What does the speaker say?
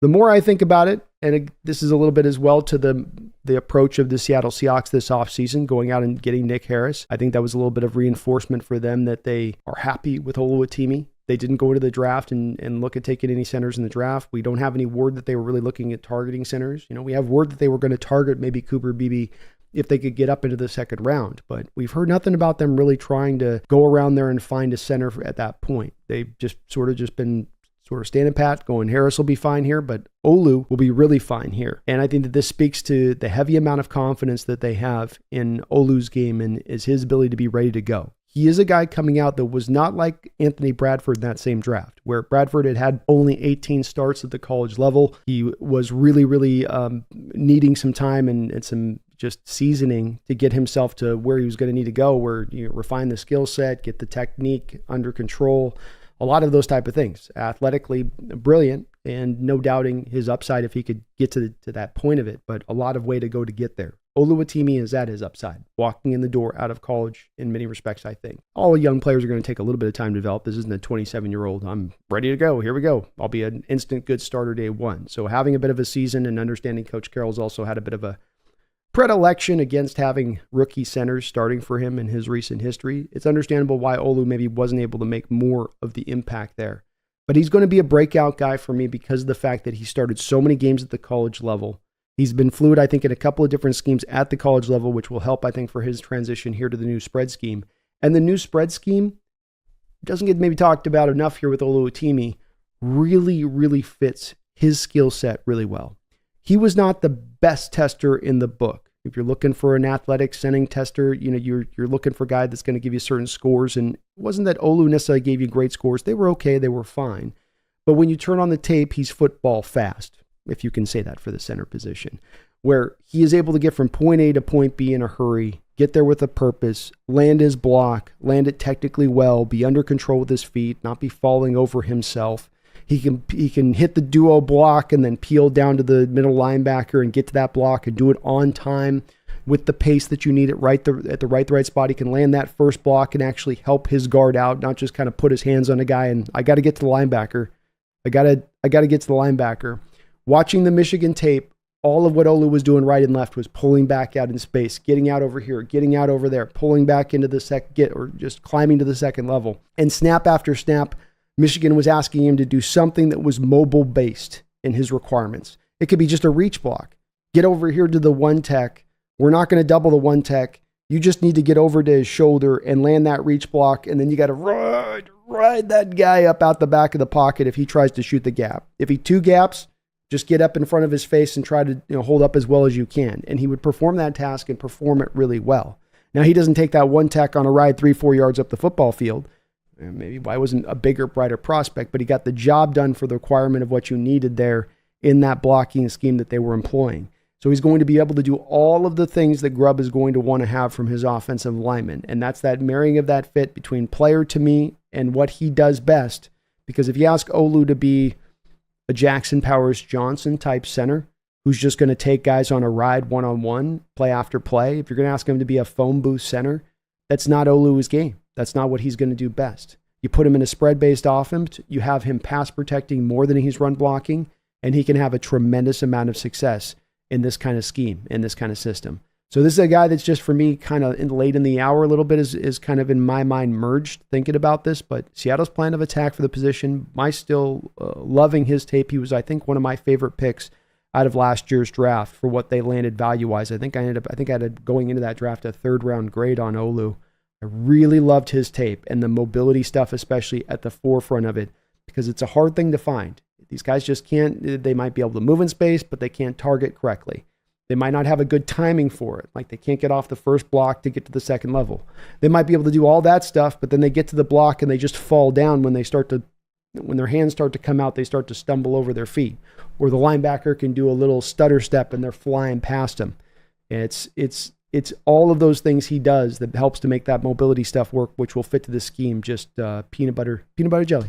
The more I think about it, and this is a little bit as well to the approach of the Seattle Seahawks this offseason, going out and getting Nick Harris. I think that was a little bit of reinforcement for them that they are happy with Oluwatimi. They didn't go into the draft and look at taking any centers in the draft. We don't have any word that they were really looking at targeting centers. We have word that they were going to target maybe Cooper Beebe if they could get up into the second round. But we've heard nothing about them really trying to go around there and find a center at that point. They've just been standing pat, going, Harris will be fine here, but Olu will be really fine here. And I think that this speaks to the heavy amount of confidence that they have in Olu's game and is his ability to be ready to go. He is a guy coming out that was not like Anthony Bradford in that same draft, where Bradford had only 18 starts at the college level. He was really needing some time and some just seasoning to get himself to where he was going to need to go, where you refine the skill set, get the technique under control, a lot of those type of things. Athletically brilliant, and no doubting his upside if he could get to that point of it, but a lot of way to go to get there. Oluwatimi is at his upside, walking in the door out of college in many respects, I think. All young players are going to take a little bit of time to develop. This isn't a 27-year-old, I'm ready to go, here we go. I'll be an instant good starter day one. So having a bit of a season and understanding Coach Carroll's also had a bit of a predilection against having rookie centers starting for him in his recent history. It's understandable why Olu maybe wasn't able to make more of the impact there. But he's going to be a breakout guy for me because of the fact that he started so many games at the college level. He's been fluid, I think, in a couple of different schemes at the college level, which will help, I think, for his transition here to the new spread scheme. And the new spread scheme doesn't get maybe talked about enough here with Oluwatimi, really fits his skill set really well. He was not the best tester in the book. If you're looking for an athletic sending tester, you're looking for a guy that's going to give you certain scores. And it wasn't that Olu necessarily gave you great scores. They were okay. They were fine. But when you turn on the tape, he's football fast, if you can say that for the center position, where he is able to get from point A to point B in a hurry, get there with a purpose, land his block, land it technically well, be under control with his feet, not be falling over himself. He can hit the duo block and then peel down to the middle linebacker and get to that block and do it on time with the pace that you need at the right spot. He can land that first block and actually help his guard out, not just kind of put his hands on a guy and I got to get to the linebacker. I got to get to the linebacker. Watching the Michigan tape, all of what Olu was doing right and left was pulling back out in space, getting out over here, getting out over there, pulling back into the or just climbing to the second level. And snap after snap, Michigan was asking him to do something that was mobile-based in his requirements. It could be just a reach block. Get over here to the one tech. We're not going to double the one tech. You just need to get over to his shoulder and land that reach block, and then you got to ride that guy up out the back of the pocket if he tries to shoot the gap. If he two gaps, just get up in front of his face and try to hold up as well as you can. And he would perform that task and perform it really well. Now, he doesn't take that one tech on a ride 3-4 yards up the football field. Maybe why wasn't a bigger, brighter prospect, but he got the job done for the requirement of what you needed there in that blocking scheme that they were employing. So he's going to be able to do all of the things that Grubb is going to want to have from his offensive lineman. And that's that marrying of that fit between player to me and what he does best. Because if you ask Olu to be a Jackson Powers Johnson type center, who's just going to take guys on a ride one-on-one, play after play, if you're going to ask him to be a phone booth center, that's not Olu's game. That's not what he's going to do best. You put him in a spread-based offense, you have him pass protecting more than he's run blocking, and he can have a tremendous amount of success in this kind of scheme, in this kind of system. So this is a guy that's just, for me, kind of late in the hour a little bit is kind of in my mind merged thinking about this, but Seattle's plan of attack for the position, my still loving his tape. He was, I think, one of my favorite picks out of last year's draft for what they landed value-wise. I think I had going into that draft a third-round grade on Olu. I really loved his tape and the mobility stuff, especially at the forefront of it, because it's a hard thing to find. These guys just can't, they might be able to move in space, but they can't target correctly. They might not have a good timing for it. Like they can't get off the first block to get to the second level. They might be able to do all that stuff, but then they get to the block and they just fall down when their hands start to come out, they start to stumble over their feet. Or the linebacker can do a little stutter step and they're flying past him. It's all of those things he does that helps to make that mobility stuff work, which will fit to the scheme. Just peanut butter jelly.